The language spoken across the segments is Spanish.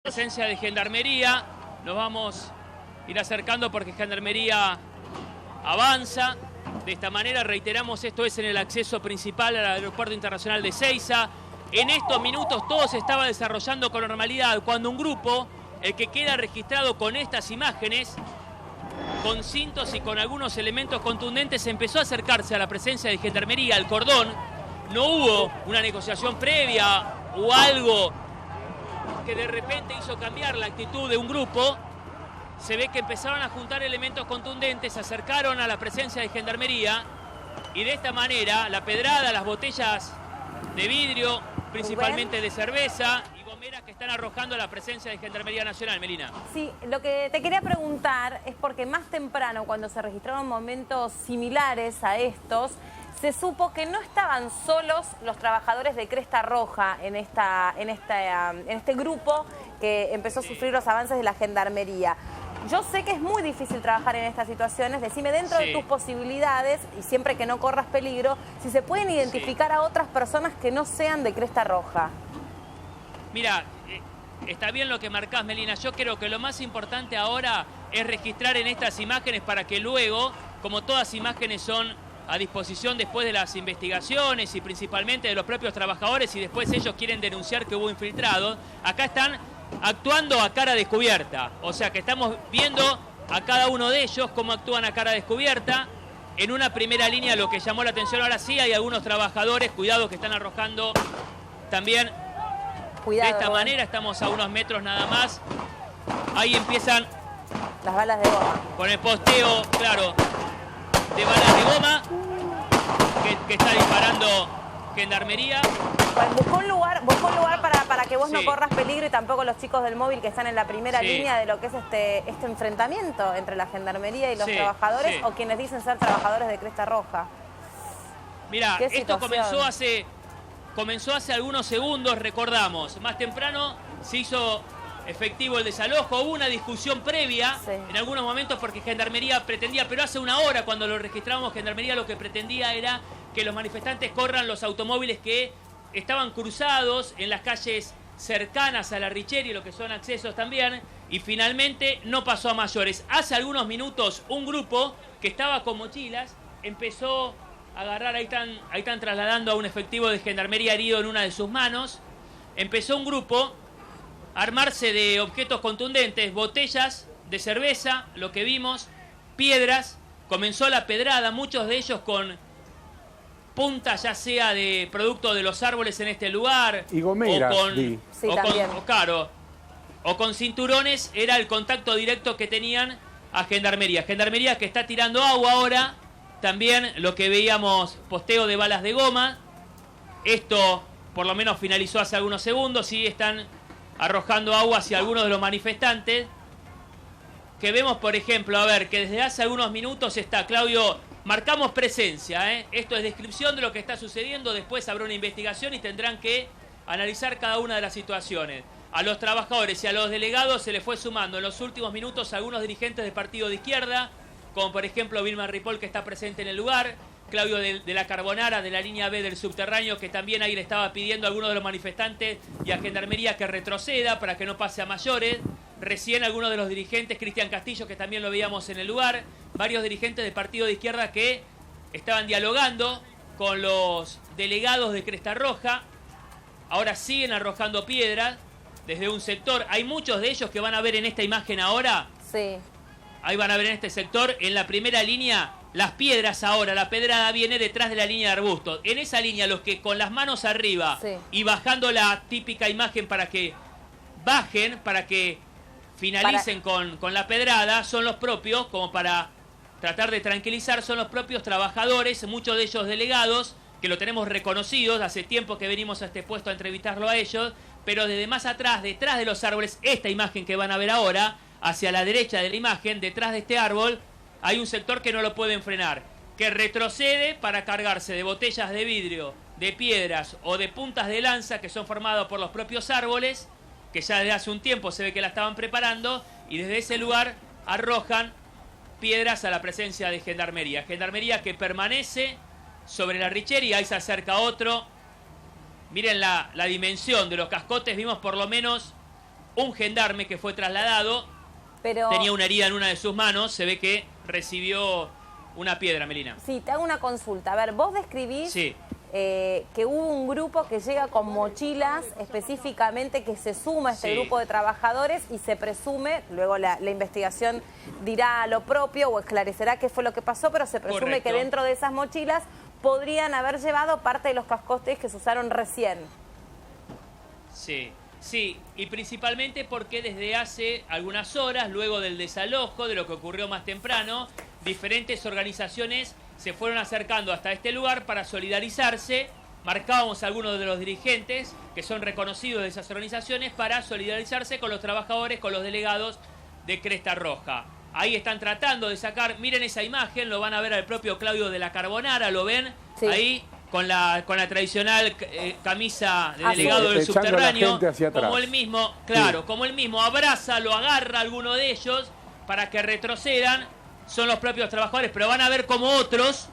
Presencia de Gendarmería, nos vamos a ir acercando porque Gendarmería avanza. De esta manera, reiteramos, esto es en el acceso principal al Aeropuerto Internacional de Ezeiza. En estos minutos todo se estaba desarrollando con normalidad cuando un grupo, el que queda registrado con estas imágenes, con cintos y con algunos elementos contundentes, empezó a acercarse a la presencia de Gendarmería, al cordón. No hubo una negociación previa o algo que de repente hizo cambiar la actitud de un grupo. Se ve que empezaron a juntar elementos contundentes, se acercaron a la presencia de Gendarmería y de esta manera la pedrada, las botellas de vidrio, principalmente de cerveza y gomeras que están arrojando a la presencia de Gendarmería Nacional. Melina. Sí, lo que te quería preguntar es porque más temprano, cuando se registraron momentos similares a estos, se supo que no estaban solos los trabajadores de Cresta Roja en este grupo que empezó a sufrir los avances de la Gendarmería. Yo sé que es muy difícil trabajar en estas situaciones. Decime, dentro de tus posibilidades, y siempre que no corras peligro, si se pueden identificar a otras personas que no sean de Cresta Roja. Mira, está bien lo que marcás, Melina. Yo creo que lo más importante ahora es registrar en estas imágenes para que luego, como todas imágenes son a disposición después de las investigaciones y principalmente de los propios trabajadores, y después ellos quieren denunciar que hubo infiltrados, acá están actuando a cara descubierta. O sea que estamos viendo a cada uno de ellos cómo actúan a cara descubierta. En una primera línea, lo que llamó la atención ahora sí, hay algunos trabajadores, cuidado, que están arrojando también. Cuidado, de esta manera, estamos a unos metros nada más. Ahí empiezan las balas de goma. Con el posteo, claro, de balas de goma que está disparando Gendarmería. Bueno, buscó un lugar para que vos no corras peligro y tampoco los chicos del móvil que están en la primera línea de lo que es este enfrentamiento entre la Gendarmería y los trabajadores o quienes dicen ser trabajadores de Cresta Roja. Mirá, esto comenzó hace algunos segundos, recordamos. Más temprano se hizo efectivo el desalojo, hubo una discusión previa en algunos momentos porque Gendarmería pretendía, pero hace una hora cuando lo registramos, Gendarmería lo que pretendía era que los manifestantes corran los automóviles que estaban cruzados en las calles cercanas a la Richeria, lo que son accesos también, y finalmente no pasó a mayores. Hace algunos minutos un grupo que estaba con mochilas empezó a agarrar, ahí están trasladando a un efectivo de Gendarmería herido en una de sus manos. Empezó un grupo a armarse de objetos contundentes, botellas de cerveza, lo que vimos, piedras. Comenzó la pedrada, muchos de ellos con puntas ya sea de producto de los árboles en este lugar y gomeras, o con cinturones. Era el contacto directo que tenían a Gendarmería. Gendarmería que está tirando agua ahora. También lo que veíamos, posteo de balas de goma. Esto por lo menos finalizó hace algunos segundos. Sí, están arrojando agua hacia algunos de los manifestantes. Que vemos, por ejemplo, a ver, que desde hace algunos minutos está, Claudio, marcamos presencia, ¿eh? Esto es descripción de lo que está sucediendo. Después habrá una investigación y tendrán que analizar cada una de las situaciones. A los trabajadores y a los delegados se les fue sumando en los últimos minutos algunos dirigentes del partido de izquierda, como por ejemplo Vilma Ripoll, que está presente en el lugar, Claudio de la Carbonara, de la línea B del subterráneo, que también ahí le estaba pidiendo a algunos de los manifestantes y a Gendarmería que retroceda para que no pase a mayores. Recién algunos de los dirigentes, Cristian Castillo, que también lo veíamos en el lugar, varios dirigentes del partido de izquierda que estaban dialogando con los delegados de Cresta Roja. Ahora siguen arrojando piedras desde un sector. Hay muchos de ellos que van a ver en esta imagen ahora. Sí. Ahí van a ver en este sector, en la primera línea, las piedras ahora. La pedrada viene detrás de la línea de arbustos. En esa línea, los que con las manos arriba y bajando la típica imagen para que bajen, para que finalicen con la pedrada, son los propios, como para tratar de tranquilizar, son los propios trabajadores, muchos de ellos delegados, que lo tenemos reconocidos, hace tiempo que venimos a este puesto a entrevistarlo a ellos, pero desde más atrás, detrás de los árboles, esta imagen que van a ver ahora, hacia la derecha de la imagen, detrás de este árbol, hay un sector que no lo pueden frenar, que retrocede para cargarse de botellas de vidrio, de piedras o de puntas de lanza que son formadas por los propios árboles, que ya desde hace un tiempo se ve que la estaban preparando, y desde ese lugar arrojan piedras a la presencia de Gendarmería. Gendarmería que permanece sobre la Richeria, ahí se acerca otro. Miren la dimensión de los cascotes, vimos por lo menos un gendarme que fue trasladado, Pero... tenía una herida en una de sus manos, se ve que recibió una piedra, Melina. Sí, te hago una consulta. A ver, vos describís Sí. que hubo un grupo que llega con mochilas específicamente, que se suma a este Sí. grupo de trabajadores y se presume, luego la investigación dirá lo propio o esclarecerá qué fue lo que pasó, pero se presume Correcto. que dentro de esas mochilas podrían haber llevado parte de los cascotes que se usaron recién. Sí, sí, y principalmente porque desde hace algunas horas, luego del desalojo, de lo que ocurrió más temprano, diferentes organizaciones se fueron acercando hasta este lugar para solidarizarse. Marcábamos a algunos de los dirigentes que son reconocidos de esas organizaciones para solidarizarse con los trabajadores, con los delegados de Cresta Roja. Ahí están tratando de sacar, miren esa imagen, lo van a ver al propio Claudio de la Carbonara, ¿lo ven? Sí. Ahí con la tradicional camisa de Azul. delegado del Echando a la subterráneo, gente hacia atrás. como él mismo, claro, como él mismo abraza, lo agarra a alguno de ellos para que retrocedan, son los propios trabajadores, pero van a ver como otros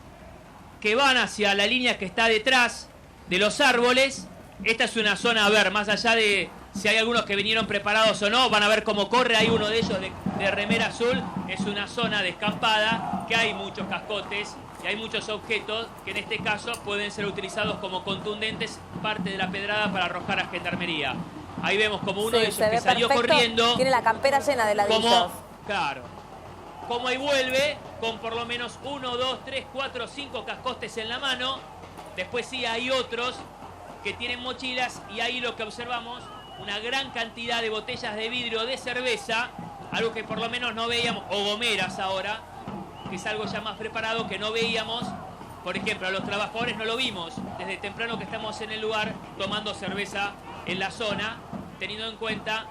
que van hacia la línea que está detrás de los árboles. Esta es una zona, a ver, más allá de si hay algunos que vinieron preparados o no, van a ver cómo corre, hay uno de ellos de remera azul, es una zona descampada, que hay muchos cascotes y hay muchos objetos que en este caso pueden ser utilizados como contundentes, parte de la pedrada para arrojar a gendarmería. Ahí vemos como uno Sí, de ellos se que ve salió perfecto. corriendo, Tiene la campera llena de ladrillos. como, claro, como ahí vuelve, con por lo menos 1, 2, 3, 4, 5 cascotes en la mano. Después sí hay otros que tienen mochilas y ahí lo que observamos, una gran cantidad de botellas de vidrio de cerveza, algo que por lo menos no veíamos, o gomeras ahora, que es algo ya más preparado que no veíamos. Por ejemplo, a los trabajadores no lo vimos desde temprano que estamos en el lugar tomando cerveza en la zona, teniendo en cuenta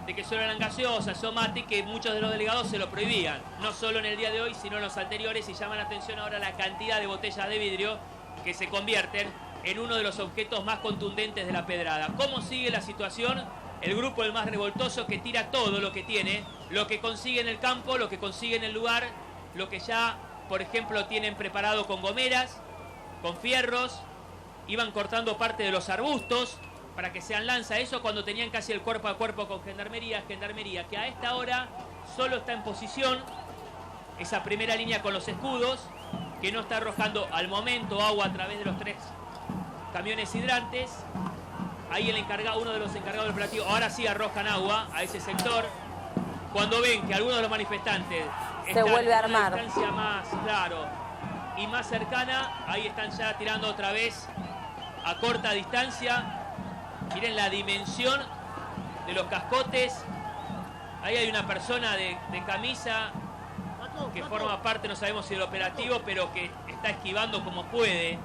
de que solo eran gaseosas o mate, que muchos de los delegados se lo prohibían, no solo en el día de hoy, sino en los anteriores, y llaman la atención ahora la cantidad de botellas de vidrio que se convierten en uno de los objetos más contundentes de la pedrada. ¿Cómo sigue la situación? El grupo el más revoltoso que tira todo lo que tiene, lo que consigue en el campo, lo que consigue en el lugar, lo que ya, por ejemplo, tienen preparado con gomeras, con fierros, iban cortando parte de los arbustos para que sean lanza, eso cuando tenían casi el cuerpo a cuerpo con gendarmería, que a esta hora solo está en posición, esa primera línea con los escudos, que no está arrojando al momento agua a través de los 3 camiones hidrantes. Ahí el encargado, uno de los encargados del operativo, ahora sí arrojan agua a ese sector. Cuando ven que algunos de los manifestantes Se vuelve a armar. a una distancia más, claro, y más cercana, ahí están ya tirando otra vez a corta distancia. Miren la dimensión de los cascotes. Ahí hay una persona de camisa que forma parte, no sabemos si del operativo, pero que está esquivando como puede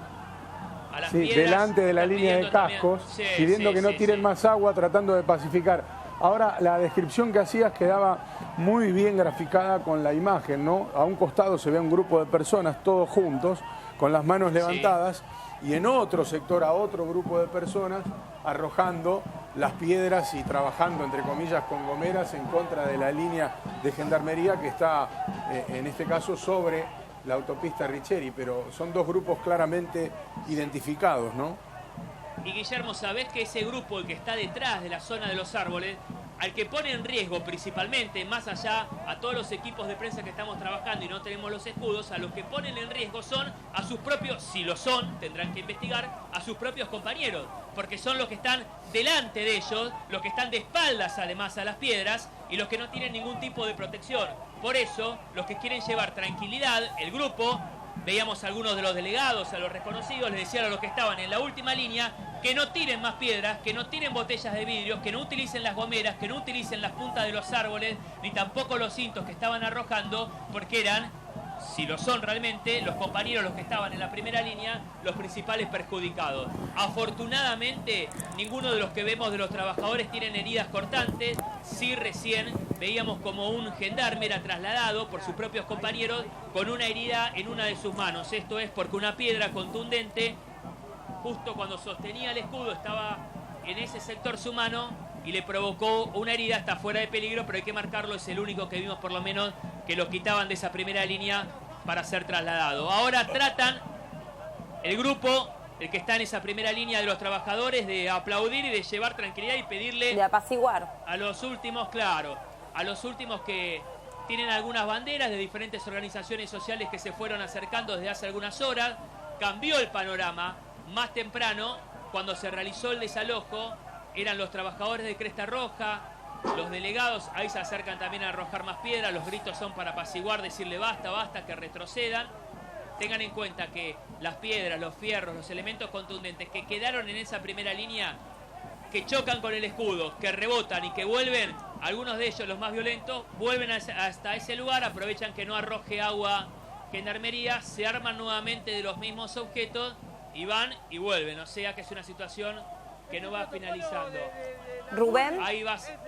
a las Sí, piedras. delante de la Está línea de pidiendo también- cascos, Sí, pidiendo sí, que no sí, tiren sí. más agua, tratando de pacificar. Ahora, la descripción que hacías quedaba muy bien graficada con la imagen, ¿no? A un costado se ve un grupo de personas, todos juntos, con las manos levantadas, y en otro sector a otro grupo de personas arrojando las piedras y trabajando, entre comillas, con gomeras en contra de la línea de gendarmería que está, en este caso, sobre la autopista Richeri, pero son dos grupos claramente identificados, ¿no? Y Guillermo, ¿sabés que ese grupo, el que está detrás de la zona de los árboles, al que pone en riesgo principalmente, más allá a todos los equipos de prensa que estamos trabajando y no tenemos los escudos, a los que ponen en riesgo son a sus propios, si lo son, tendrán que investigar, a sus propios compañeros, porque son los que están delante de ellos, los que están de espaldas además a las piedras y los que no tienen ningún tipo de protección. Por eso, los que quieren llevar tranquilidad, el grupo, veíamos a algunos de los delegados, a los reconocidos, les decían a los que estaban en la última línea que no tiren más piedras, que no tiren botellas de vidrio, que no utilicen las gomeras, que no utilicen las puntas de los árboles, ni tampoco los cintos que estaban arrojando, porque eran, si lo son realmente, los compañeros, los que estaban en la primera línea, los principales perjudicados. Afortunadamente, ninguno de los que vemos de los trabajadores tienen heridas cortantes. Sí, recién veíamos como un gendarme era trasladado por sus propios compañeros con una herida en una de sus manos. Esto es porque una piedra contundente, justo cuando sostenía el escudo, estaba en ese sector su mano y le provocó una herida. Está fuera de peligro, pero hay que marcarlo, es el único que vimos por lo menos que lo quitaban de esa primera línea para ser trasladado. Ahora tratan el grupo el que está en esa primera línea de los trabajadores, de aplaudir y de llevar tranquilidad y pedirle... De apaciguar. A los últimos, claro, a los últimos que tienen algunas banderas de diferentes organizaciones sociales que se fueron acercando desde hace algunas horas. Cambió el panorama. Más temprano, cuando se realizó el desalojo, eran los trabajadores de Cresta Roja, los delegados, ahí se acercan también a arrojar más piedras, los gritos son para apaciguar, decirle basta, basta, que retrocedan. Tengan en cuenta que las piedras, los fierros, los elementos contundentes que quedaron en esa primera línea, que chocan con el escudo, que rebotan y que vuelven, algunos de ellos, los más violentos, vuelven hasta ese lugar, aprovechan que no arroje agua Gendarmería, se arman nuevamente de los mismos objetos y van y vuelven. O sea que es una situación que no va finalizando. Rubén.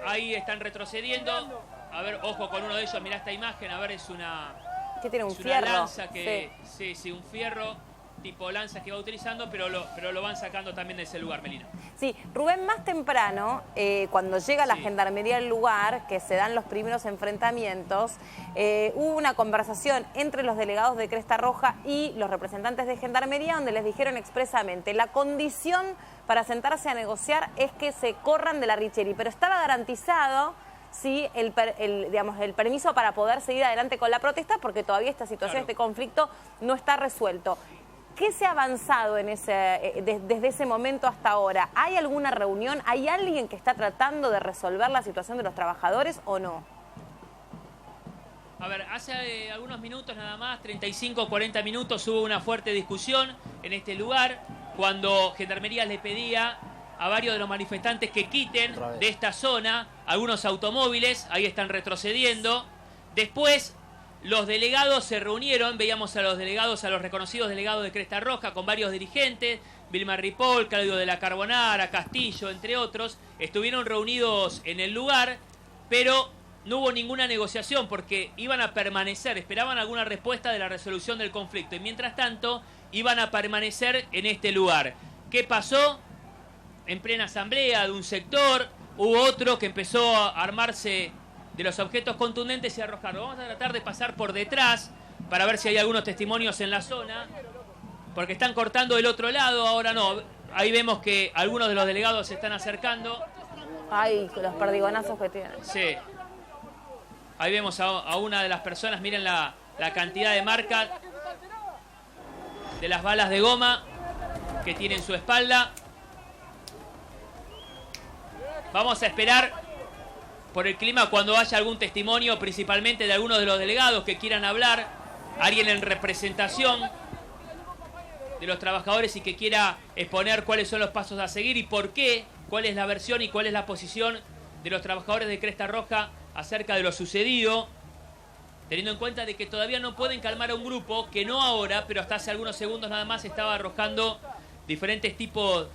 Ahí están retrocediendo. A ver, ojo con uno de ellos, mirá esta imagen, a ver, es una... ¿Qué tiene, un es fierro? Una lanza que... Sí, un fierro tipo lanza que va utilizando, pero lo van sacando también de ese lugar, Melina. Sí, Rubén, más temprano, cuando llega la Gendarmería al lugar, que se dan los primeros enfrentamientos, hubo una conversación entre los delegados de Cresta Roja y los representantes de Gendarmería, donde les dijeron expresamente, la condición para sentarse a negociar es que se corran de la Richeri, pero estaba garantizado sí, el permiso para poder seguir adelante con la protesta, porque todavía esta situación, este conflicto no está resuelto. ¿Qué se ha avanzado en desde ese momento hasta ahora? ¿Hay alguna reunión? ¿Hay alguien que está tratando de resolver la situación de los trabajadores o no? A ver, hace algunos minutos nada más, 35 o 40 minutos, hubo una fuerte discusión en este lugar cuando Gendarmería le pedía a varios de los manifestantes que quiten de esta zona algunos automóviles, ahí están retrocediendo. Después los delegados se reunieron, veíamos a los delegados, a los reconocidos delegados de Cresta Roja con varios dirigentes, Vilma Ripoll, Claudio de la Carbonara, Castillo, entre otros, estuvieron reunidos en el lugar, pero no hubo ninguna negociación porque iban a permanecer, esperaban alguna respuesta de la resolución del conflicto y mientras tanto iban a permanecer en este lugar. ¿Qué pasó? En plena asamblea de un sector, hubo otro que empezó a armarse de los objetos contundentes y arrojarlo. Vamos a tratar de pasar por detrás para ver si hay algunos testimonios en la zona, porque están cortando del otro lado, ahora no. Ahí vemos que algunos de los delegados se están acercando. Ay, los perdigonazos que tienen. Sí. Ahí vemos a una de las personas, miren la cantidad de marcas de las balas de goma que tiene en su espalda. Vamos a esperar por el clima cuando haya algún testimonio, principalmente de algunos de los delegados que quieran hablar, alguien en representación de los trabajadores y que quiera exponer cuáles son los pasos a seguir y por qué, cuál es la versión y cuál es la posición de los trabajadores de Cresta Roja acerca de lo sucedido, teniendo en cuenta de que todavía no pueden calmar a un grupo que no ahora, pero hasta hace algunos segundos nada más estaba arrojando diferentes tipos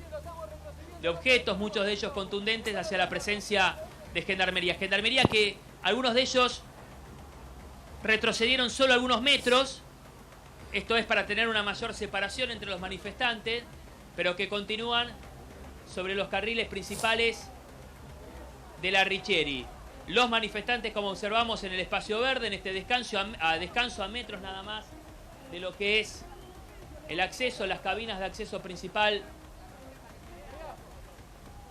de objetos, muchos de ellos contundentes, hacia la presencia de Gendarmería. Gendarmería que algunos de ellos retrocedieron solo algunos metros, esto es para tener una mayor separación entre los manifestantes, pero que continúan sobre los carriles principales de la Richeri. Los manifestantes, como observamos en el espacio verde, en este descanso a metros nada más de lo que es el acceso, las cabinas de acceso principal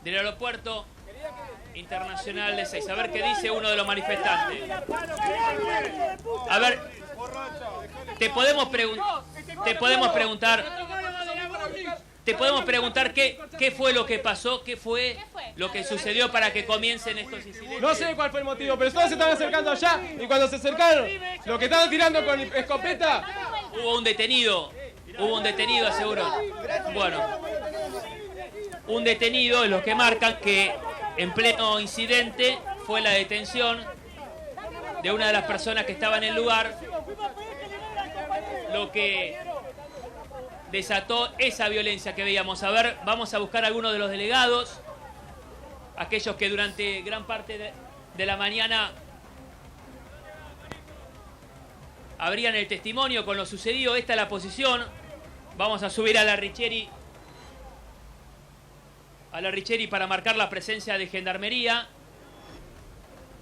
del aeropuerto internacional de Ezeiza. A ver qué dice uno de los manifestantes. A ver, te podemos preguntar qué fue lo que pasó, qué fue lo que sucedió para que comiencen estos incidentes. No sé cuál fue el motivo, pero todos se estaban acercando allá y cuando se acercaron, los que estaban tirando con escopeta... Hubo un detenido, aseguró. Bueno, un detenido es lo que marcan que en pleno incidente fue la detención de una de las personas que estaba en el lugar, lo que desató esa violencia que veíamos. A ver, vamos a buscar a algunos de los delegados, aquellos que durante gran parte de la mañana abrían el testimonio con lo sucedido. Esta es la posición. Vamos a subir a la Richeri para marcar la presencia de Gendarmería.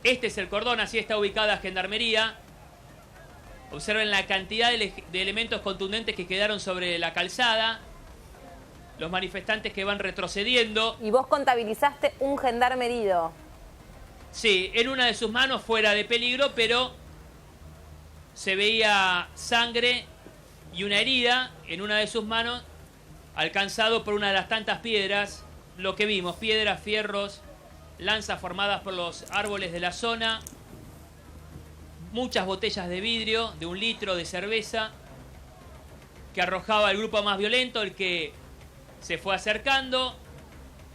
Este es el cordón, así está ubicada Gendarmería. Observen la cantidad de elementos contundentes que quedaron sobre la calzada. los manifestantes que van retrocediendo. Y vos contabilizaste un gendarme herido. Sí, en una de sus manos fuera de peligro, pero se veía sangre y una herida en una de sus manos, alcanzado por una de las tantas piedras. Lo que vimos, piedras, fierros, lanzas formadas por los árboles de la zona, muchas botellas de vidrio de 1 litro de cerveza que arrojaba el grupo más violento, el que se fue acercando,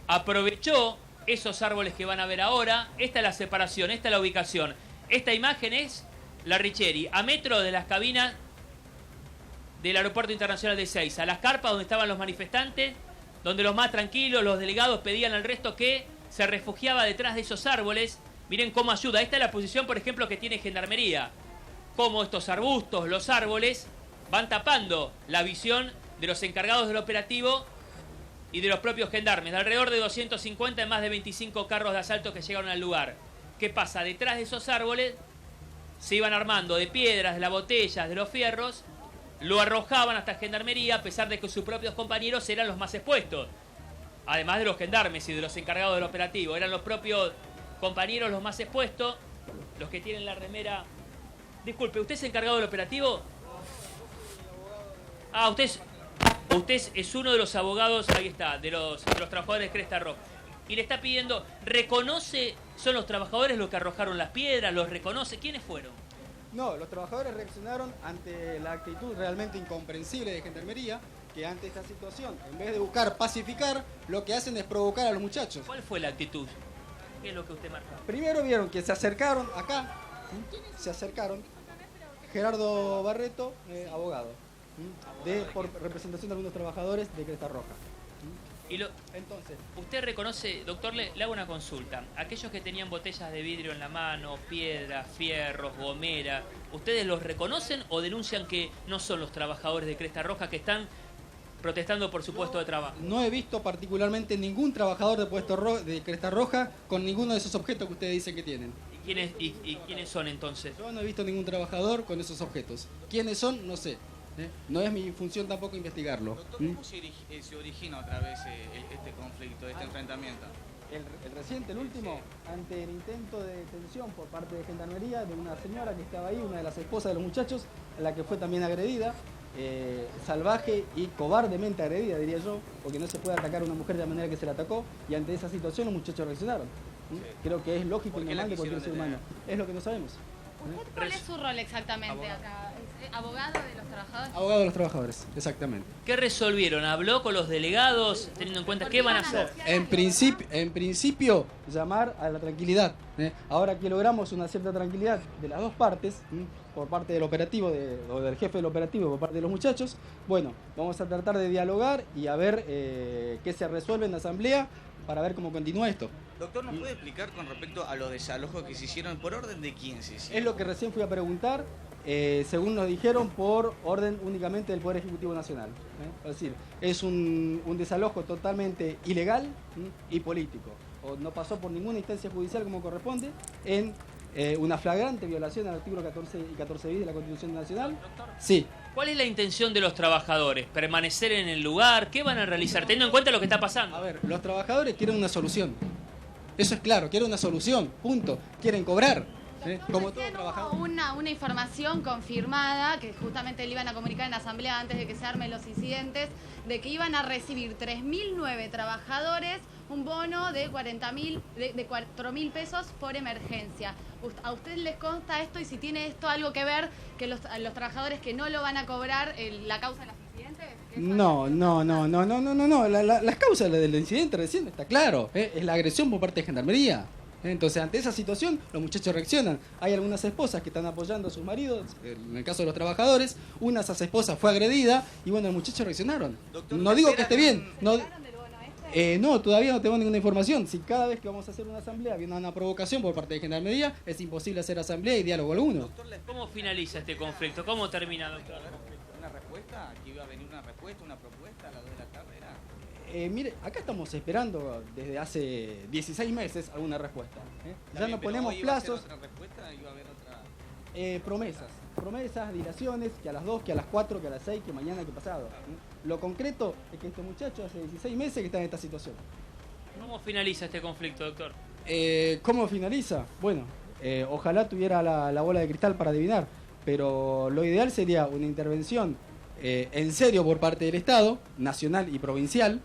aprovechó esos árboles que van a ver ahora. Esta es la separación, esta es la ubicación. Esta imagen es la Richeri, a metro de las cabinas del Aeropuerto Internacional de Ezeiza, las carpas donde estaban los manifestantes, donde los más tranquilos, los delegados, pedían al resto que se refugiaba detrás de esos árboles. Miren cómo ayuda. Esta es la posición, por ejemplo, que tiene Gendarmería. Cómo estos arbustos, los árboles, van tapando la visión de los encargados del operativo y de los propios gendarmes. De alrededor de 250 en más de 25 carros de asalto que llegaron al lugar. ¿Qué pasa? Detrás de esos árboles se iban armando de piedras, de las botellas, de los fierros, lo arrojaban hasta Gendarmería, a pesar de que sus propios compañeros eran los más expuestos. Además de los gendarmes y de los encargados del operativo, eran los propios compañeros los más expuestos, los que tienen la remera. Disculpe, ¿usted es encargado del operativo? Ah, usted es uno de los abogados, ahí está, de los trabajadores de Cresta Roja. Y le está pidiendo, ¿reconoce, son los trabajadores los que arrojaron las piedras? ¿Los reconoce? ¿Quiénes fueron? No, los trabajadores reaccionaron ante la actitud realmente incomprensible de Gendarmería, que ante esta situación, en vez de buscar pacificar, lo que hacen es provocar a los muchachos. ¿Cuál fue la actitud? ¿Qué es lo que usted marca? Primero vieron que se acercaron acá, se acercaron, Gerardo Barreto, abogado, por representación de algunos trabajadores de Cresta Roja. Entonces, usted reconoce, doctor, le hago una consulta. Aquellos que tenían botellas de vidrio en la mano, piedras, fierros, gomera, ¿ustedes los reconocen o denuncian que no son los trabajadores de Cresta Roja que están protestando por su puesto de trabajo? No he visto particularmente ningún trabajador de Cresta Roja con ninguno de esos objetos que ustedes dicen que tienen. ¿Y quiénes son entonces? Yo no he visto ningún trabajador con esos objetos. ¿Quiénes son? No sé. No es mi función tampoco investigarlo. Doctor, ¿cómo se origina otra vez este conflicto, este enfrentamiento? El reciente, el último, ante el intento de detención por parte de Gendarmería de una señora que estaba ahí, una de las esposas de los muchachos, a la que fue también agredida, salvaje y cobardemente agredida, diría yo, porque no se puede atacar a una mujer de la manera que se la atacó, y ante esa situación los muchachos reaccionaron. Sí. Creo que es lógico y normal de cualquier ser humano. Es lo que no sabemos. ¿Cuál es su rol exactamente acá? ¿Abogado de los trabajadores? Abogado de los trabajadores, exactamente. ¿Qué resolvieron? ¿Habló con los delegados teniendo en cuenta qué van a hacer? En principio, llamar a la tranquilidad. Ahora que logramos una cierta tranquilidad de las dos partes, por parte del operativo, o del jefe del operativo, por parte de los muchachos, bueno, vamos a tratar de dialogar y a ver qué se resuelve en la asamblea para ver cómo continúa esto. Doctor, ¿nos puede explicar con respecto a los desalojos que se hicieron? ¿Por orden de quién se hicieron? Es lo que recién fui a preguntar, según nos dijeron, por orden únicamente del Poder Ejecutivo Nacional. Es decir, es un desalojo totalmente ilegal y político. No pasó por ninguna instancia judicial como corresponde, en una flagrante violación al artículo 14 y 14 bis de la Constitución Nacional. Sí. ¿Cuál es la intención de los trabajadores? ¿Permanecer en el lugar? ¿Qué van a realizar? Teniendo en cuenta lo que está pasando. A ver, los trabajadores quieren una solución. Eso es claro, quieren una solución, punto. Quieren cobrar. Como todo trabajador. Una información confirmada que justamente le iban a comunicar en la asamblea antes de que se armen los incidentes, de que iban a recibir 3.009 trabajadores un bono de 4.000 pesos por emergencia. ¿A ustedes les consta esto y si tiene esto algo que ver que los trabajadores que no lo van a cobrar la causa de los incidentes? No. Las causas del incidente recién está claro. Es la agresión por parte de Gendarmería. Entonces, ante esa situación, los muchachos reaccionan. Hay algunas esposas que están apoyando a sus maridos, en el caso de los trabajadores, una de esas esposas fue agredida y bueno, los muchachos reaccionaron. Doctor, no digo que esté bien. No, todavía no tengo ninguna información. Si cada vez que vamos a hacer una asamblea viene una provocación por parte de Gendarmería, es imposible hacer asamblea y diálogo alguno. Doctor, ¿cómo finaliza este conflicto? ¿Cómo termina, doctor? ¿Una respuesta? ¿Aquí iba a venir una respuesta, una propuesta a las 2 de la tarde? Mire, acá estamos esperando desde hace 16 meses alguna respuesta. Ya no ponemos plazos. ¿Iba a haber otra respuesta? ¿Iba a haber otra promesas, dilaciones, que a las 2, que a las 4, que a las 6, que mañana, que pasado. Lo concreto es que este muchacho hace 16 meses que está en esta situación. ¿Cómo finaliza este conflicto, doctor? ¿Cómo finaliza? Bueno, ojalá tuviera la bola de cristal para adivinar, pero lo ideal sería una intervención en serio por parte del Estado, nacional y provincial,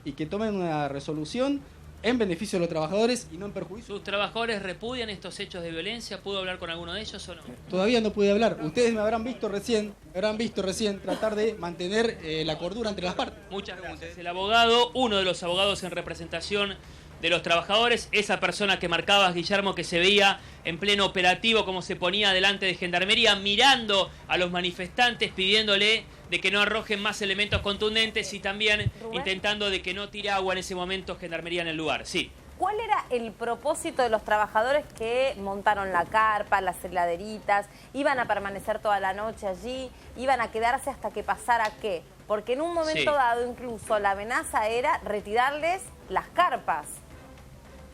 y que tomen una resolución en beneficio de los trabajadores y no en perjuicio. ¿Sus trabajadores repudian estos hechos de violencia? ¿Pudo hablar con alguno de ellos o no? Todavía no pude hablar. Ustedes me habrán visto recién tratar de mantener la cordura entre las partes. Muchas gracias. El abogado, uno de los abogados en representación de los trabajadores, esa persona que marcabas, Guillermo, que se veía en pleno operativo, como se ponía delante de Gendarmería, mirando a los manifestantes, pidiéndole de que no arrojen más elementos contundentes y también Rubén, intentando de que no tire agua en ese momento Gendarmería en el lugar. Sí. ¿Cuál era el propósito de los trabajadores que montaron la carpa, las heladeritas? ¿Iban a permanecer toda la noche allí? ¿Iban a quedarse hasta que pasara qué? Porque en un momento dado incluso la amenaza era retirarles las carpas.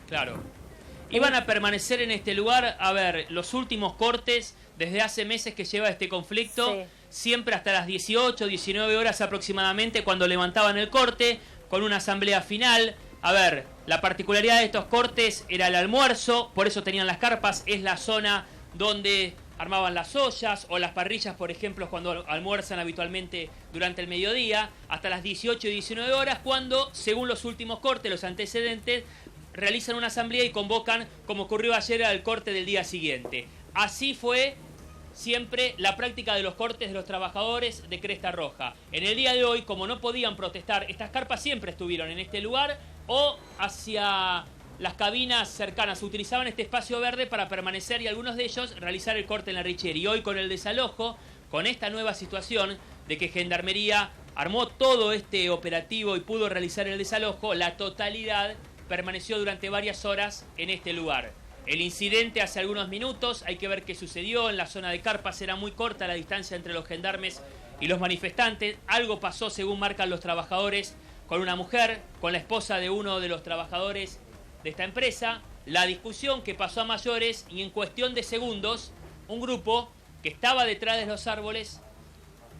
Claro. Iban a permanecer en este lugar, a ver, los últimos cortes, desde hace meses que lleva este conflicto, siempre hasta las 18, 19 horas aproximadamente, cuando levantaban el corte, con una asamblea final. A ver, la particularidad de estos cortes era el almuerzo, por eso tenían las carpas, es la zona donde armaban las ollas o las parrillas, por ejemplo, cuando almuerzan habitualmente durante el mediodía, hasta las 18 y 19 horas, cuando, según los últimos cortes, los antecedentes, realizan una asamblea y convocan, como ocurrió ayer, al corte del día siguiente. Así fue siempre la práctica de los cortes de los trabajadores de Cresta Roja. En el día de hoy, como no podían protestar, estas carpas siempre estuvieron en este lugar o hacia las cabinas cercanas. Utilizaban este espacio verde para permanecer y algunos de ellos realizar el corte en la Richieri. Y hoy, con el desalojo, con esta nueva situación de que Gendarmería armó todo este operativo y pudo realizar el desalojo, la totalidad permaneció durante varias horas en este lugar. El incidente hace algunos minutos, hay que ver qué sucedió. En la zona de carpas era muy corta la distancia entre los gendarmes y los manifestantes. Algo pasó, según marcan los trabajadores, con una mujer, con la esposa de uno de los trabajadores de esta empresa. La discusión que pasó a mayores y en cuestión de segundos, un grupo que estaba detrás de los árboles,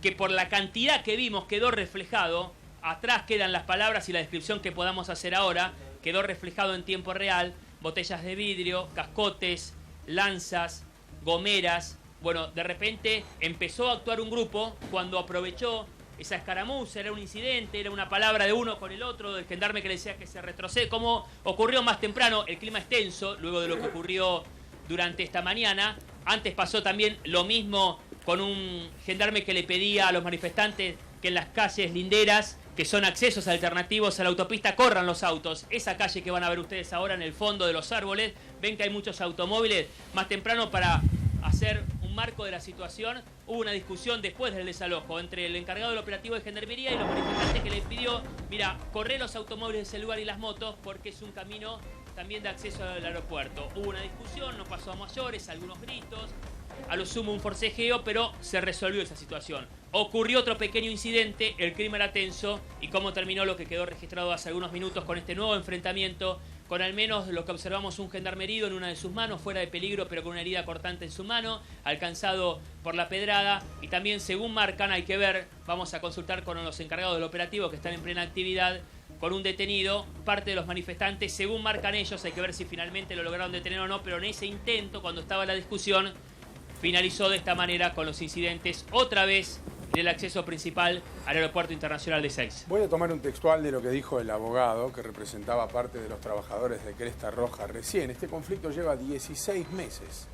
que por la cantidad que vimos quedó reflejado, atrás quedan las palabras y la descripción que podamos hacer ahora, quedó reflejado en tiempo real, botellas de vidrio, cascotes, lanzas, gomeras. Bueno, de repente empezó a actuar un grupo cuando aprovechó esa escaramuza, era un incidente, era una palabra de uno con el otro, del gendarme que le decía que se retrocede, como ocurrió más temprano. El clima es tenso, luego de lo que ocurrió durante esta mañana. Antes pasó también lo mismo con un gendarme que le pedía a los manifestantes que en las calles linderas, que son accesos alternativos a la autopista, corran los autos. Esa calle que van a ver ustedes ahora en el fondo de los árboles, ven que hay muchos automóviles. Más temprano, para hacer un marco de la situación, hubo una discusión después del desalojo entre el encargado del operativo de Gendarmería y los manifestantes, que le pidió, mira, corre los automóviles de ese lugar y las motos, porque es un camino también de acceso al aeropuerto. Hubo una discusión, no pasó a mayores, algunos gritos, a lo sumo un forcejeo, pero se resolvió esa situación. Ocurrió otro pequeño incidente, el clima era tenso, y cómo terminó lo que quedó registrado hace algunos minutos con este nuevo enfrentamiento, con al menos lo que observamos, un gendarme herido en una de sus manos, fuera de peligro, pero con una herida cortante en su mano, alcanzado por la pedrada. Y también, según marcan, hay que ver, vamos a consultar con los encargados del operativo que están en plena actividad, con un detenido, parte de los manifestantes, según marcan ellos, hay que ver si finalmente lo lograron detener o no, pero en ese intento, cuando estaba la discusión, finalizó de esta manera con los incidentes, otra vez, del acceso principal al Aeropuerto Internacional de Seix. Voy a tomar un textual de lo que dijo el abogado que representaba parte de los trabajadores de Cresta Roja recién. Este conflicto lleva 16 meses.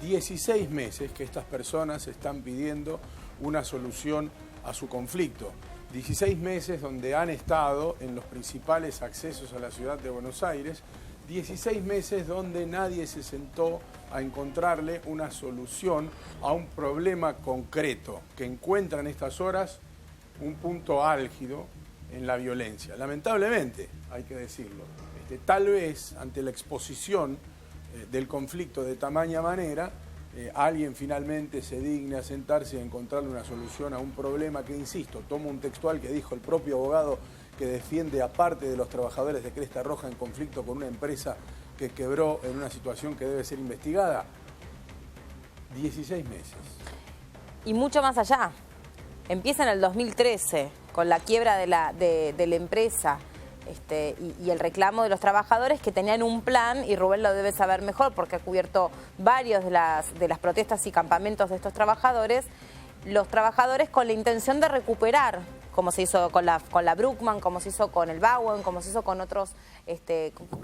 16 meses que estas personas están pidiendo una solución a su conflicto. 16 meses donde han estado en los principales accesos a la ciudad de Buenos Aires. 16 meses donde nadie se sentó a encontrarle una solución a un problema concreto que encuentra en estas horas un punto álgido en la violencia. Lamentablemente, hay que decirlo, tal vez ante la exposición del conflicto de tamaña manera, alguien finalmente se digne a sentarse y a encontrarle una solución a un problema que, insisto, tomo un textual que dijo el propio abogado que defiende a parte de los trabajadores de Cresta Roja en conflicto con una empresa que quebró en una situación que debe ser investigada. 16 meses. Y mucho más allá. Empieza en el 2013, con la quiebra de la empresa y el reclamo de los trabajadores que tenían un plan, y Rubén lo debe saber mejor porque ha cubierto varios de las protestas y campamentos de estos trabajadores, los trabajadores con la intención de recuperar, como se hizo con la Bruckmann, como se hizo con el Bauen, como se hizo con otros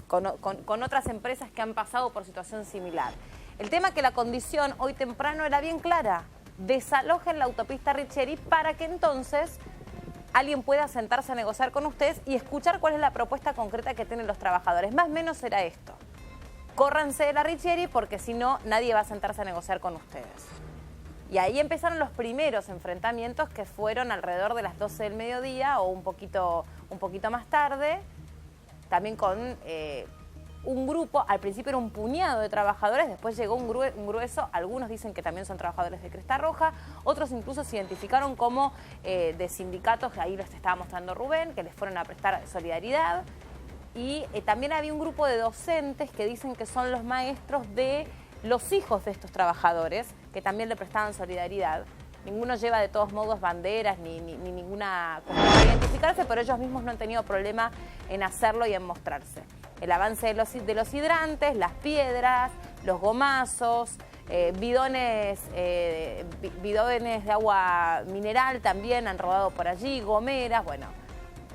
con otras empresas que han pasado por situación similar. El tema es que la condición hoy temprano era bien clara: desalojen la autopista Riccieri para que entonces alguien pueda sentarse a negociar con ustedes y escuchar cuál es la propuesta concreta que tienen los trabajadores. Más o menos era esto: córranse de la Riccieri porque si no nadie va a sentarse a negociar con ustedes. Y ahí empezaron los primeros enfrentamientos, que fueron alrededor de las 12 del mediodía o un poquito más tarde, también con un grupo. Al principio era un puñado de trabajadores, después llegó un grueso, algunos dicen que también son trabajadores de Cresta Roja, otros incluso se identificaron como de sindicatos, que ahí los estaba mostrando Rubén, que les fueron a prestar solidaridad. Y también había un grupo de docentes que dicen que son los maestros de los hijos de estos trabajadores, que también le prestaban solidaridad. Ninguno lleva de todos modos banderas ni ninguna cosa para identificarse, pero ellos mismos no han tenido problema en hacerlo y en mostrarse. El avance de los hidrantes, las piedras, los gomazos, bidones de agua mineral también han rodado por allí, gomeras, bueno,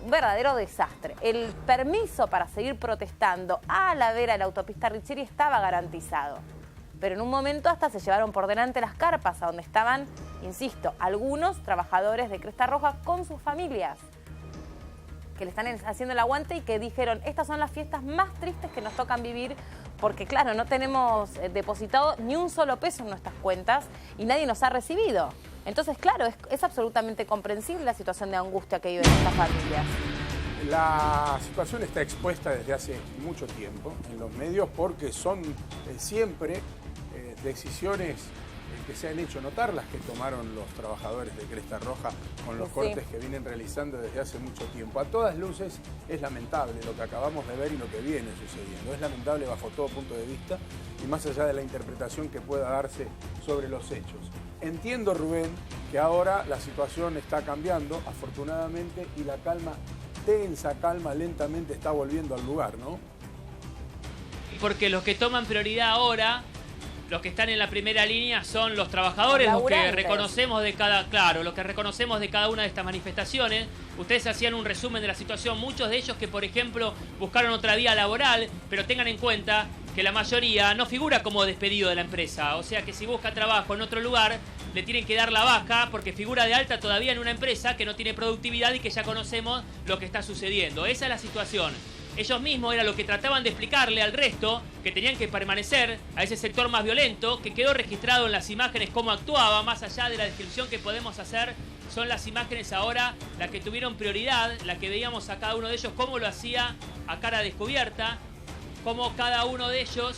un verdadero desastre. El permiso para seguir protestando a la vera de la autopista Riccieri estaba garantizado, pero en un momento hasta se llevaron por delante las carpas a donde estaban, insisto, algunos trabajadores de Cresta Roja con sus familias, que le están haciendo el aguante y que dijeron: estas son las fiestas más tristes que nos tocan vivir, porque claro, no tenemos depositado ni un solo peso en nuestras cuentas y nadie nos ha recibido. Entonces, claro, es absolutamente comprensible la situación de angustia que viven estas familias. La situación está expuesta desde hace mucho tiempo en los medios porque son siempre decisiones que se han hecho notar, las que tomaron los trabajadores de Cresta Roja con los cortes que vienen realizando desde hace mucho tiempo. A todas luces es lamentable lo que acabamos de ver y lo que viene sucediendo. Es lamentable bajo todo punto de vista y más allá de la interpretación que pueda darse sobre los hechos. Entiendo, Rubén, que ahora la situación está cambiando, afortunadamente, y la calma, tensa calma, lentamente está volviendo al lugar, ¿no? Porque los que toman prioridad ahora, los que están en la primera línea, son los trabajadores, los que reconocemos de cada una de estas manifestaciones. Ustedes hacían un resumen de la situación, muchos de ellos que, por ejemplo, buscaron otra vía laboral, pero tengan en cuenta que la mayoría no figura como despedido de la empresa. O sea que si busca trabajo en otro lugar, le tienen que dar la baja porque figura de alta todavía en una empresa que no tiene productividad y que ya conocemos lo que está sucediendo. Esa es la situación. Ellos mismos era lo que trataban de explicarle al resto, que tenían que permanecer, a ese sector más violento, que quedó registrado en las imágenes cómo actuaba. Más allá de la descripción que podemos hacer, son las imágenes ahora las que tuvieron prioridad, las que veíamos a cada uno de ellos cómo lo hacía a cara descubierta, cómo cada uno de ellos,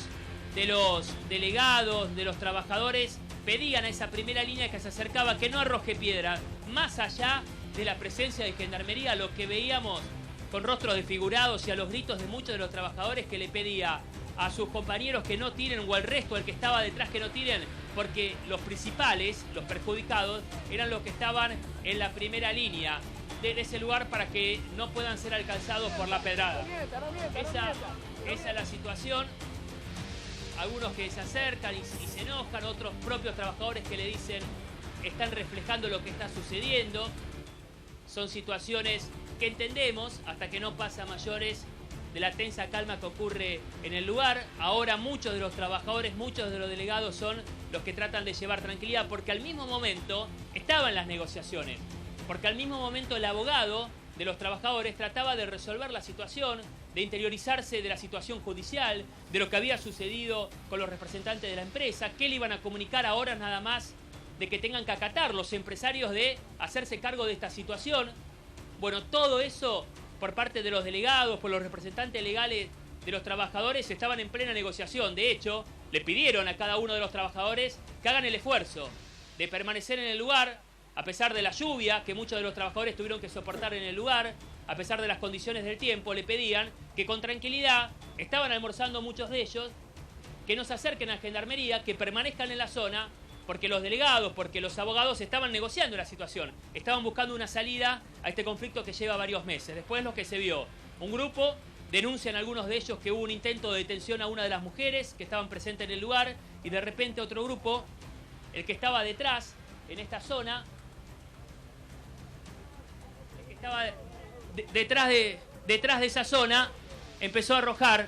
de los delegados, de los trabajadores, pedían a esa primera línea que se acercaba que no arroje piedra. Más allá de la presencia de gendarmería, lo que veíamos con rostros desfigurados y a los gritos de muchos de los trabajadores que le pedía a sus compañeros que no tiren, o al resto, el que estaba detrás, que no tiren, porque los principales, los perjudicados, eran los que estaban en la primera línea de ese lugar para que no puedan ser alcanzados por la pedrada. Esa es la situación. Algunos que se acercan y se enojan, otros propios trabajadores que le dicen están reflejando lo que está sucediendo. Son situaciones que entendemos hasta que no pasa a mayores de la tensa calma que ocurre en el lugar. Ahora muchos de los trabajadores, muchos de los delegados son los que tratan de llevar tranquilidad, porque al mismo momento estaban las negociaciones, porque al mismo momento el abogado de los trabajadores trataba de resolver la situación, de interiorizarse de la situación judicial, de lo que había sucedido con los representantes de la empresa, qué le iban a comunicar a horas nada más de que tengan que acatar los empresarios de hacerse cargo de esta situación. Bueno, todo eso por parte de los delegados, por los representantes legales de los trabajadores, estaban en plena negociación. De hecho, le pidieron a cada uno de los trabajadores que hagan el esfuerzo de permanecer en el lugar, a pesar de la lluvia que muchos de los trabajadores tuvieron que soportar en el lugar, a pesar de las condiciones del tiempo. Le pedían que con tranquilidad, estaban almorzando muchos de ellos, que no se acerquen a Gendarmería, que permanezcan en la zona porque los delegados, porque los abogados estaban negociando la situación, estaban buscando una salida a este conflicto que lleva varios meses. Después lo que se vio, un grupo, denuncian algunos de ellos que hubo un intento de detención a una de las mujeres que estaban presentes en el lugar, y de repente otro grupo, el que estaba detrás, en esta zona, el que estaba detrás de esa zona, empezó a arrojar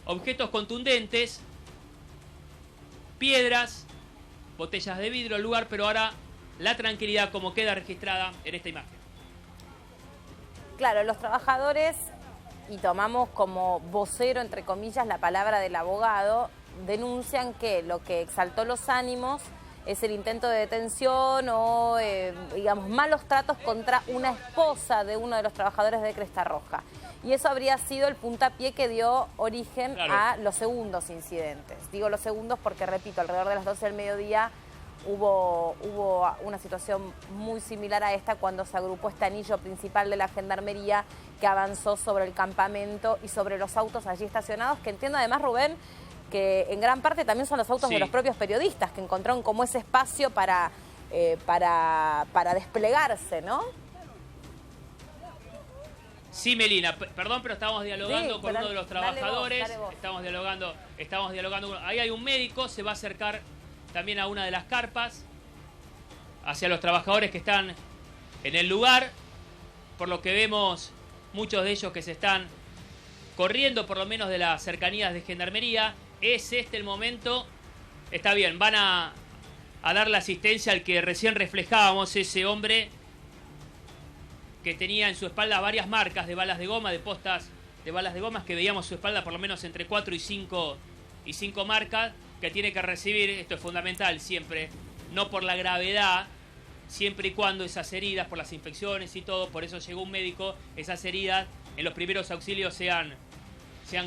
objetos contundentes, piedras, botellas de vidrio al lugar, pero ahora la tranquilidad como queda registrada en esta imagen. Claro, los trabajadores, y tomamos como vocero, entre comillas, la palabra del abogado, denuncian que lo que exaltó los ánimos es el intento de detención o, digamos, malos tratos contra una esposa de uno de los trabajadores de Cresta Roja. Y eso habría sido el puntapié que dio origen a los segundos incidentes. Digo los segundos porque, repito, alrededor de las 12 del mediodía hubo una situación muy similar a esta cuando se agrupó este anillo principal de la Gendarmería que avanzó sobre el campamento y sobre los autos allí estacionados, que entiendo además, Rubén, que en gran parte también son los autos de los propios periodistas, que encontraron como ese espacio para desplegarse, ¿no? Sí, Melina, perdón, pero estábamos dialogando con uno de los trabajadores, dale vos. Estamos dialogando, ahí hay un médico, se va a acercar también a una de las carpas, hacia los trabajadores que están en el lugar, por lo que vemos muchos de ellos que se están corriendo por lo menos de las cercanías de Gendarmería. Es este el momento, está bien, van a dar la asistencia al que recién reflejábamos, ese hombre que tenía en su espalda varias marcas de balas de goma, de postas de balas de gomas, que veíamos su espalda por lo menos entre 4 y 5 marcas, que tiene que recibir, esto es fundamental siempre, no por la gravedad, siempre y cuando esas heridas, por las infecciones y todo, por eso llegó un médico, esas heridas en los primeros auxilios sean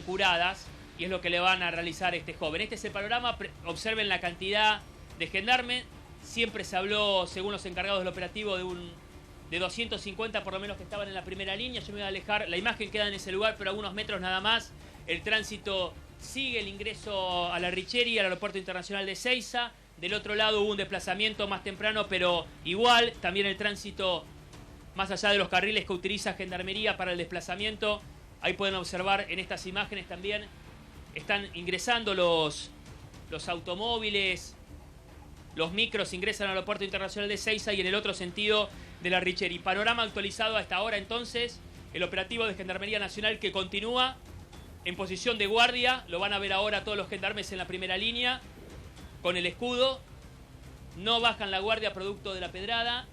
curadas, y es lo que le van a realizar a este joven. Este es el panorama, observen la cantidad de gendarmes, siempre se habló, según los encargados del operativo, de 250 por lo menos que estaban en la primera línea. Yo me voy a alejar, la imagen queda en ese lugar, pero a unos metros nada más. El tránsito sigue, el ingreso a la Richeri, al aeropuerto internacional de Seiza. Del otro lado hubo un desplazamiento más temprano, pero igual, también el tránsito más allá de los carriles que utiliza Gendarmería para el desplazamiento. Ahí pueden observar en estas imágenes también, están ingresando los automóviles, los micros ingresan al aeropuerto internacional de Seiza y en el otro sentido de la Richeri. Panorama actualizado hasta ahora entonces, el operativo de Gendarmería Nacional que continúa en posición de guardia, lo van a ver ahora todos los gendarmes en la primera línea, con el escudo, no bajan la guardia producto de la pedrada.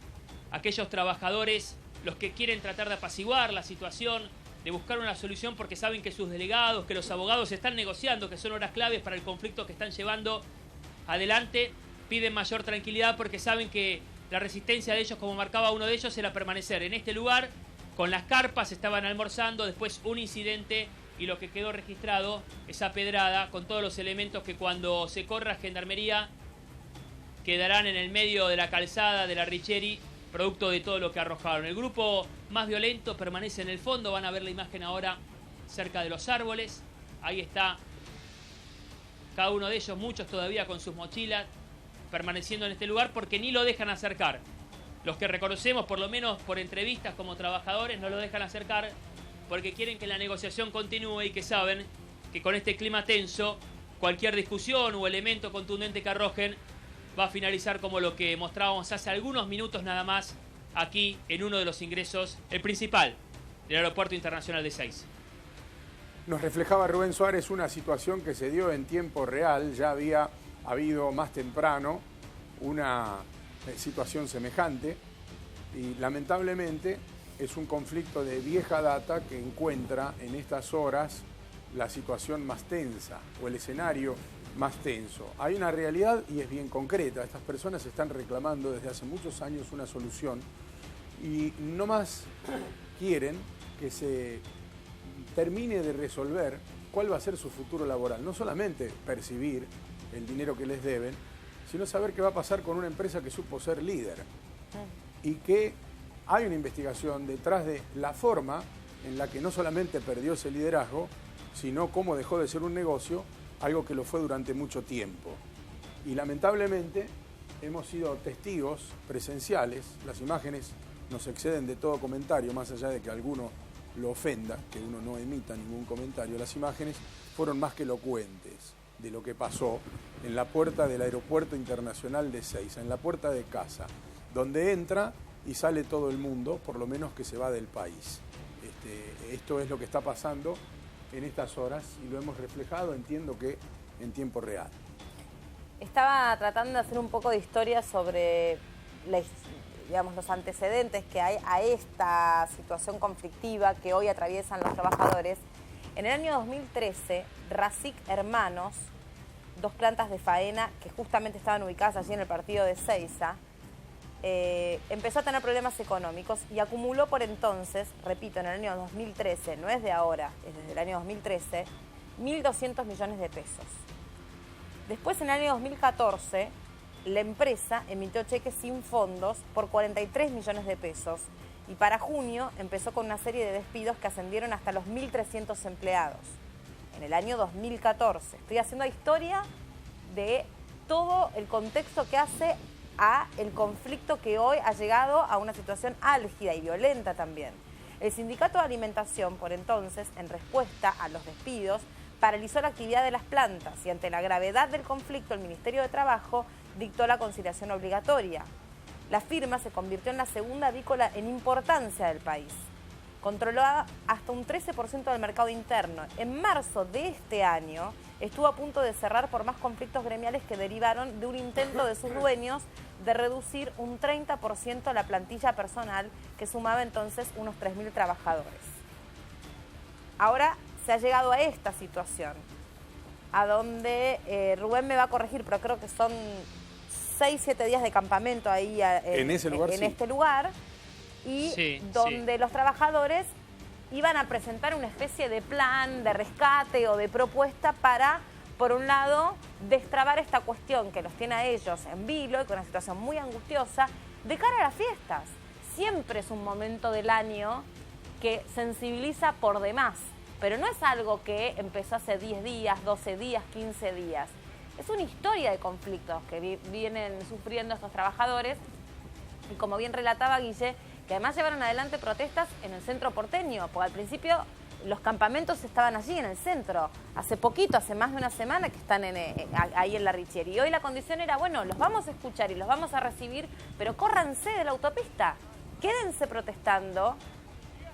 Aquellos trabajadores, los que quieren tratar de apaciguar la situación, de buscar una solución porque saben que sus delegados, que los abogados están negociando, que son horas claves para el conflicto que están llevando adelante, piden mayor tranquilidad porque saben que la resistencia de ellos, como marcaba uno de ellos, era permanecer en este lugar, con las carpas, estaban almorzando, después un incidente y lo que quedó registrado, esa pedrada, con todos los elementos que cuando se corra Gendarmería quedarán en el medio de la calzada de la Richeri, producto de todo lo que arrojaron. El grupo más violento permanece en el fondo, van a ver la imagen ahora cerca de los árboles, ahí está cada uno de ellos, muchos todavía con sus mochilas, permaneciendo en este lugar porque ni lo dejan acercar. Los que reconocemos, por lo menos por entrevistas como trabajadores, no lo dejan acercar porque quieren que la negociación continúe y que saben que con este clima tenso, cualquier discusión o elemento contundente que arrojen va a finalizar como lo que mostrábamos hace algunos minutos nada más aquí en uno de los ingresos, el principal, del Aeropuerto Internacional de Seiza. Nos reflejaba Rubén Suárez una situación que se dio en tiempo real, ya había habido más temprano una situación semejante y lamentablemente es un conflicto de vieja data que encuentra en estas horas la situación más tensa o el escenario más tenso. Hay una realidad y es bien concreta. Estas personas están reclamando desde hace muchos años una solución y no más quieren que se termine de resolver cuál va a ser su futuro laboral. No solamente percibir el dinero que les deben, sino saber qué va a pasar con una empresa que supo ser líder y que hay una investigación detrás de la forma en la que no solamente perdió ese liderazgo, sino cómo dejó de ser un negocio, algo que lo fue durante mucho tiempo. Y lamentablemente hemos sido testigos presenciales, las imágenes nos exceden de todo comentario, más allá de que alguno lo ofenda, que uno no emita ningún comentario, las imágenes fueron más que elocuentes de lo que pasó en la puerta del Aeropuerto Internacional de Ezeiza, en la puerta de casa, donde entra y sale todo el mundo, por lo menos que se va del país. Esto es lo que está pasando en estas horas y lo hemos reflejado, entiendo que en tiempo real. Estaba tratando de hacer un poco de historia sobre los antecedentes que hay a esta situación conflictiva que hoy atraviesan los trabajadores. En el año 2013, Racic Hermanos, 2 plantas de faena que justamente estaban ubicadas allí en el partido de Ezeiza, empezó a tener problemas económicos y acumuló por entonces, repito, en el año 2013, no es de ahora, es desde el año 2013, 1.200 millones de pesos. Después, en el año 2014, la empresa emitió cheques sin fondos por 43 millones de pesos y para junio empezó con una serie de despidos que ascendieron hasta los 1.300 empleados. En el año 2014. Estoy haciendo historia de todo el contexto que hace a el conflicto que hoy ha llegado a una situación álgida y violenta también. El Sindicato de Alimentación, por entonces, en respuesta a los despidos, paralizó la actividad de las plantas y ante la gravedad del conflicto el Ministerio de Trabajo dictó la conciliación obligatoria. La firma se convirtió en la segunda avícola en importancia del país. Controlaba hasta un 13% del mercado interno. En marzo de este año estuvo a punto de cerrar por más conflictos gremiales que derivaron de un intento de sus dueños de reducir un 30% la plantilla personal que sumaba entonces unos 3.000 trabajadores. Ahora se ha llegado a esta situación, a donde Rubén me va a corregir, pero creo que son 6-7 días de campamento ahí en este lugar, y donde los trabajadores iban a presentar una especie de plan de rescate o de propuesta para, por un lado, destrabar esta cuestión que los tiene a ellos en vilo y con una situación muy angustiosa de cara a las fiestas. Siempre es un momento del año que sensibiliza por demás, pero no es algo que empezó hace 10 días, 12 días, 15 días. Es una historia de conflictos que vienen sufriendo estos trabajadores y, como bien relataba Guille, que además llevaron adelante protestas en el centro porteño, porque al principio los campamentos estaban allí en el centro. Hace poquito, hace más de una semana que están ahí en la Richieri. Y hoy la condición era, bueno, los vamos a escuchar y los vamos a recibir, pero córranse de la autopista, quédense protestando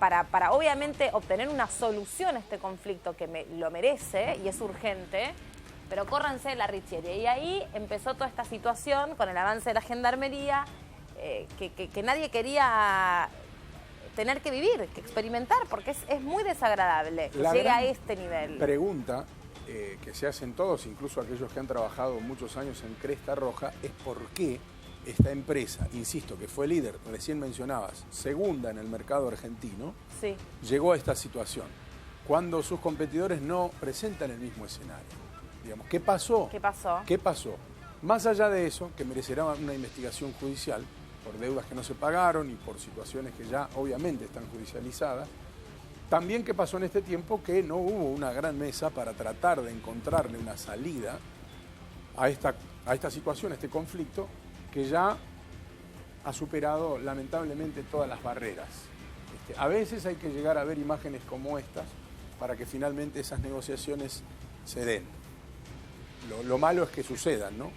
para obviamente obtener una solución a este conflicto que lo merece y es urgente, pero córranse de la Richieri. Y ahí empezó toda esta situación con el avance de la gendarmería, que nadie quería tener que vivir, que experimentar, porque es muy desagradable que llegue a este nivel. Pregunta que se hacen todos, incluso aquellos que han trabajado muchos años en Cresta Roja, es por qué esta empresa, insisto, que fue líder, recién mencionabas, segunda en el mercado argentino, sí, llegó a esta situación, cuando sus competidores no presentan el mismo escenario. Digamos, ¿qué pasó? ¿Qué pasó? ¿Qué pasó? Más allá de eso, que merecerá una investigación judicial, por deudas que no se pagaron y por situaciones que ya obviamente están judicializadas. También qué pasó en este tiempo que no hubo una gran mesa para tratar de encontrarle una salida a esta situación, a este conflicto, que ya ha superado lamentablemente todas las barreras. A veces hay que llegar a ver imágenes como estas para que finalmente esas negociaciones se den. Lo malo es que sucedan, ¿no?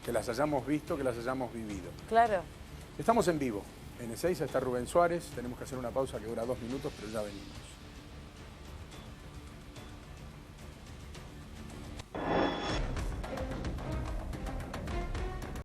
Que las hayamos visto, que las hayamos vivido. Claro. Estamos en vivo. En Ezeiza está Rubén Suárez. Tenemos que hacer una pausa que dura 2 minutos, pero ya venimos.